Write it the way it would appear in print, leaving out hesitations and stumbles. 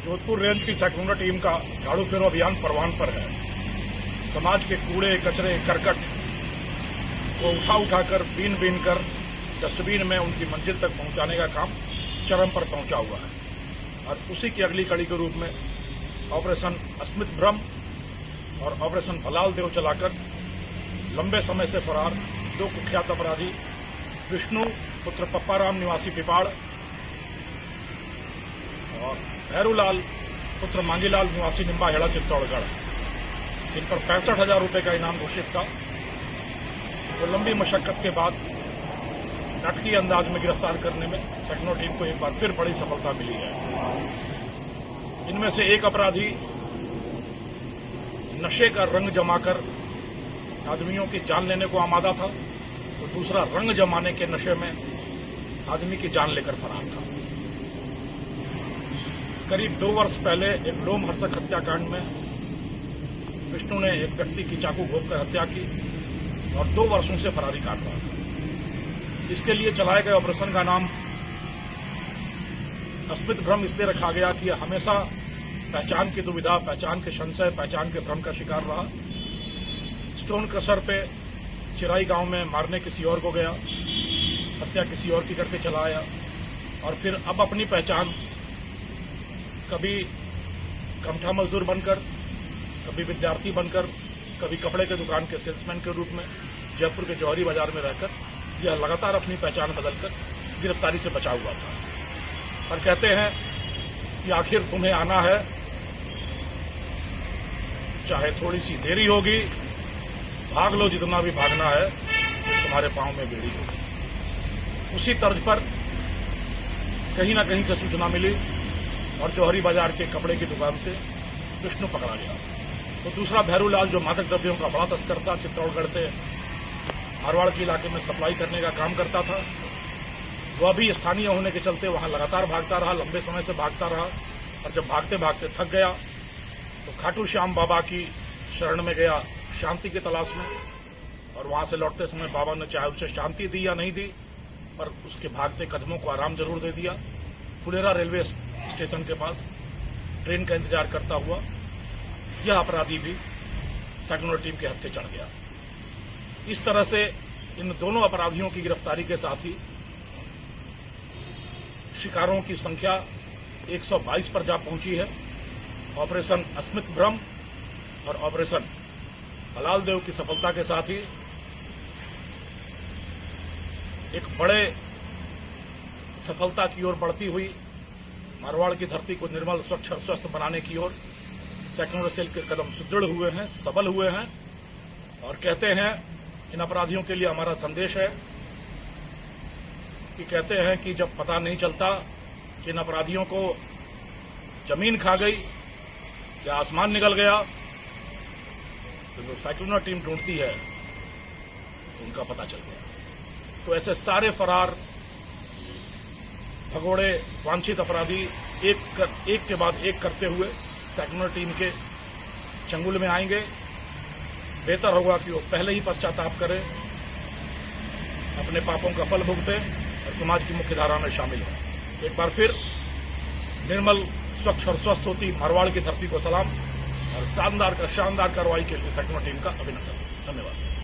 Jodhpur range की sector team का झाड़ू फेरो अभियान परवान पर है। समाज के कूड़े कचरे करकट को उठाकर बीन कर डस्टबिन में उनकी मंजिल तक पहुंचाने का काम चरम पर पहुंचा हुआ है और उसी की अगली कड़ी के रूप में ऑपरेशन अस्मित भ्रम और ऑपरेशन भलाल देव चलाकर लंबे समय से फरार दो कुख्यात अपराधी विष्णु पुत्र पप्पाराम निवासी पिपाड़ और भैरूलाल पुत्र मांगीलाल निवासी निम्बा हेड़ा चित्तौड़गढ़, इन पर 65,000 रुपये का इनाम घोषित था। तो लंबी मशक्कत के बाद नाटकीय अंदाज में गिरफ्तार करने में सेक्नो टीम को एक बार फिर बड़ी सफलता मिली है। इनमें से एक अपराधी नशे का रंग जमाकर आदमियों की जान लेने को आमादा था, तो दूसरा रंग जमाने के नशे में आदमी की जान लेकर फरार था। करीब 2 वर्ष पहले एक लोमहर्षक हत्याकांड में विष्णु ने एक व्यक्ति की चाकू घोंपकर हत्या की और 2 वर्षों से फरारी काट रहा था। इसके लिए चलाए गए ऑपरेशन का नाम अस्मित भ्रम इसलिए रखा गया कि यह हमेशा पहचान की दुविधा, पहचान के संशय, पहचान के भ्रम का शिकार रहा। स्टोन क्रशर पे चिराई गांव में मारने किसी और को गया, हत्या किसी और की करके चला आया और फिर अब अपनी पहचान कभी कमठा मजदूर बनकर, कभी विद्यार्थी बनकर, कभी कपड़े के दुकान के सेल्समैन के रूप में जयपुर के जौहरी बाजार में रहकर यह लगातार अपनी पहचान बदलकर गिरफ्तारी से बचा हुआ था। और कहते हैं कि आखिर तुम्हें आना है, चाहे थोड़ी सी देरी होगी, भाग लो जितना भी भागना है, तुम्हारे पांव में बेड़ी होगी। उसी तर्ज पर कहीं ना कहीं से सूचना मिली और जौहरी बाजार के कपड़े की दुकान से विष्णु पकड़ा गया। तो दूसरा भैरूलाल जो मादक द्रव्यों का बड़ा तस्कर था, चित्तौड़गढ़ से मारवाड़ के इलाके में सप्लाई करने का काम करता था, वह भी स्थानीय होने के चलते वहां लगातार भागता रहा, लंबे समय से भागता रहा और जब भागते भागते थक गया तो खाटू श्याम बाबा की शरण में गया शांति की तलाश में। और वहां से लौटते समय बाबा ने चाहे उसे शांति दी या नहीं दी, पर उसके भागते कदमों को आराम जरूर दे दिया। फुलेरा रेलवे स्टेशन के पास ट्रेन का इंतजार करता हुआ यह अपराधी भी सेक्टर टीम के हत्थे चढ़ गया। इस तरह से इन दोनों अपराधियों की गिरफ्तारी के साथ ही शिकारों की संख्या 122 पर जा पहुंची है। ऑपरेशन अस्मित भ्रम और ऑपरेशन भलाल देव की सफलता के साथ ही एक बड़े सफलता की ओर बढ़ती हुई मारवाड़ की धरती को निर्मल, स्वच्छ और स्वस्थ बनाने की ओर सेक्टर सेल के कदम सुदृढ़ हुए हैं, सबल हुए हैं। और कहते हैं, इन अपराधियों के लिए हमारा संदेश है कि कहते हैं कि जब पता नहीं चलता कि इन अपराधियों को जमीन खा गई या आसमान निकल गया, तो जो सेक्टर टीम ढूंढती है तो उनका पता चल गया। तो ऐसे सारे फरार भगोड़े वांछित अपराधी एक के बाद एक करते हुए सेक्टर टीम के चंगुल में आएंगे। बेहतर होगा कि वो पहले ही पश्चाताप करें, अपने पापों का फल भुगतें और समाज की मुख्य धारा में शामिल हों। एक बार फिर निर्मल, स्वच्छ और स्वस्थ होती मारवाड़ की धरती को सलाम और शानदार कार्रवाई के लिए सेक्टर टीम का अभिनंदन। धन्यवाद।